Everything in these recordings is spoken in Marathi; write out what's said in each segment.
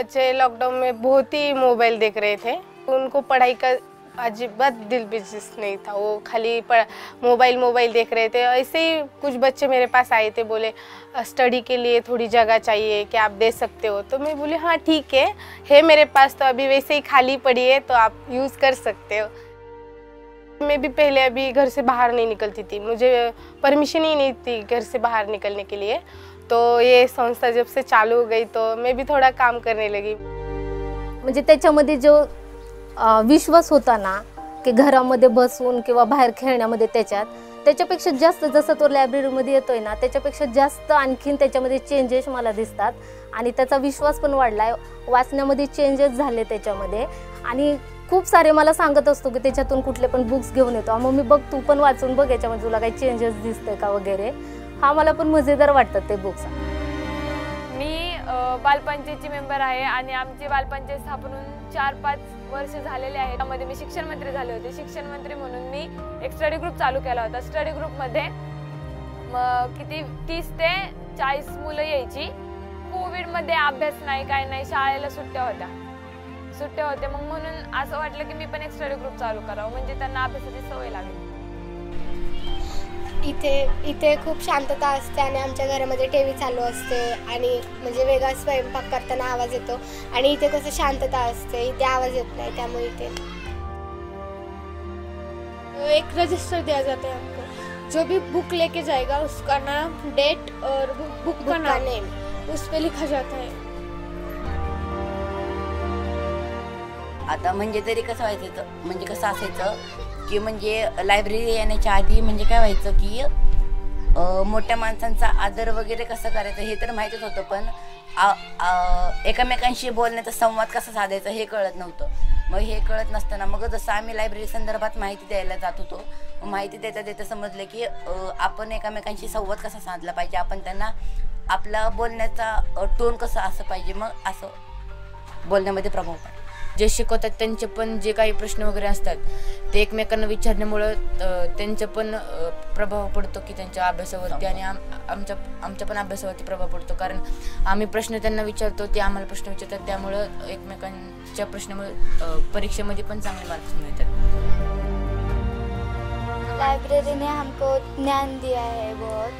बच्चे लॉकडाउन में बहुत ही मोबाइल देख रहे थे। उनको पढ़ाई का अजीबत दिल बिजनेस नहीं था, वो खाली मोबाइल देख रहे थे। ऐसे ही कुछ बच्चे मेरे पास आए थे, बोले स्टडी के लिए थोड़ी जगह चाहिए, क्या आप दे सकते हो? तो मैं बोली हाँ ठीक है मेरे पास तो अभी वैसे ही खाली पड़ी है, तो आप यूज़ कर सकते हो। मैं भी पहले अभी घर से बाहर नहीं निकलती थी, मुझे परमिशन ही नहीं थी घर से बाहर निकलने के लिए। तो ये संस्था जब से चालू हो गई तो मैं भी थोड़ा काम करने लगी। म्हणजे त्याच्यामध्ये जो विश्वास होता ना की घरामध्ये बसून किंवा बाहेर खेळण्यामध्ये त्याच्यापेक्षा जास्त जसं तो लायब्ररीमध्ये येतोय ना त्याच्यापेक्षा जास्त आणखीन त्याच्यामध्ये चेंजेस मला दिसतात आणि त्याचा विश्वास पण वाढलाय, वाचण्यामध्ये चेंजेस झाले त्याच्यामध्ये। आणि खूप सारे मला सांगत असतो की त्याच्यातून कुठले पण बुक्स घेऊन येतो, मग मी बघ तू पण वाचून बघ याच्यामध्ये तुला काही चेंजेस दिसतंय का वगैरे। हा मला पण मजेदार वाटतात ते बुक्स। मी बालपंचायतची मेंबर आहे आणि आमची बालपंचायत स्थापन होऊन 4-5 वर्ष झालेले आहेत। त्यामध्ये मी शिक्षण मंत्री झाले होते। शिक्षण मंत्री म्हणून मी एक स्टडी ग्रुप चालू केला होता। स्टडी ग्रुपमध्ये किती 30 ते 40 मुलं यायची। कोविडमध्ये अभ्यास नाही काय नाही, शाळेला सुट्ट्या होत्या, मग म्हणून असं वाटलं की मी पण एक स्टडी ग्रुप चालू करावं, म्हणजे त्यांना अभ्यासाची सवय लागेल। इथे खूप शांतता असते आणि आमच्या घरामध्ये टीव्ही चालू असते आणि म्हणजे वेगळा स्वयंपाक करताना आवाज येतो आणि इथे कसं शांतता असते, इथे आवाज येत नाही, त्यामुळे इथे एक रजिस्टर दिया जाता है हमको, जो भी बुक लेके जाएगा उसका नाम, डेट और बुक का नाम उस पे लिखा जाता है। आता म्हणजे तरी कसं व्हायचं, म्हणजे कसं असायचं की म्हणजे लायब्ररी येण्याच्या आधी म्हणजे काय व्हायचं की मोठ्या माणसांचा आदर वगैरे कसं करायचं हे तर माहीतच होतं, पण एकमेकांशी बोलण्याचा संवाद कसा साधायचा हे कळत नव्हतं। मग हे कळत नसताना मग जसं आम्ही लायब्ररी संदर्भात माहिती द्यायला जात होतो, माहिती देता समजलं की आपण एकमेकांशी संवाद कसा साधला पाहिजे, आपण त्यांना आपला बोलण्याचा टोन कसा असं पाहिजे, मग असं बोलण्यामध्ये प्रभाव पडतो। जे शिकवतात त्यांचे पण जे काही प्रश्न वगैरे असतात ते एकमेकांना विचारण्यामुळे त्यांचा पण प्रभाव पडतो की त्यांच्या अभ्यासावरती आणि आमच्या पण अभ्यासावरती प्रभाव पडतो, कारण आम्ही प्रश्न त्यांना विचारतो, ते आम्हाला प्रश्न विचारतात, त्यामुळे एकमेकांच्या प्रश्नामुळे परीक्षेमध्ये पण चांगले मार्क्स मिळतात। लाइब्रेरी ने हमको ज्ञान दिया है बहुत,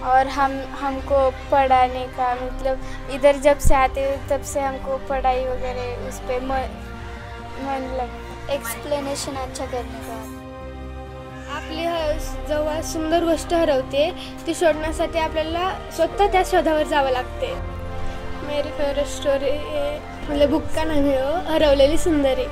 और हमको पढ़ाने का मतलब इधर जब से आते तब से हमको पढ़ाई वगैरह उस पर मन लग एक्सप्लेनेशन अच्छा करने का। आपली जेव्हा सुंदर गोष्ट हरवते ती शोधण्यासाठी आपल्याला स्वतः त्या शोधावर जावं लागते। मेरी फेवरेट स्टोरी मतलब बुक का नाम है हरवलेली सुंदरी।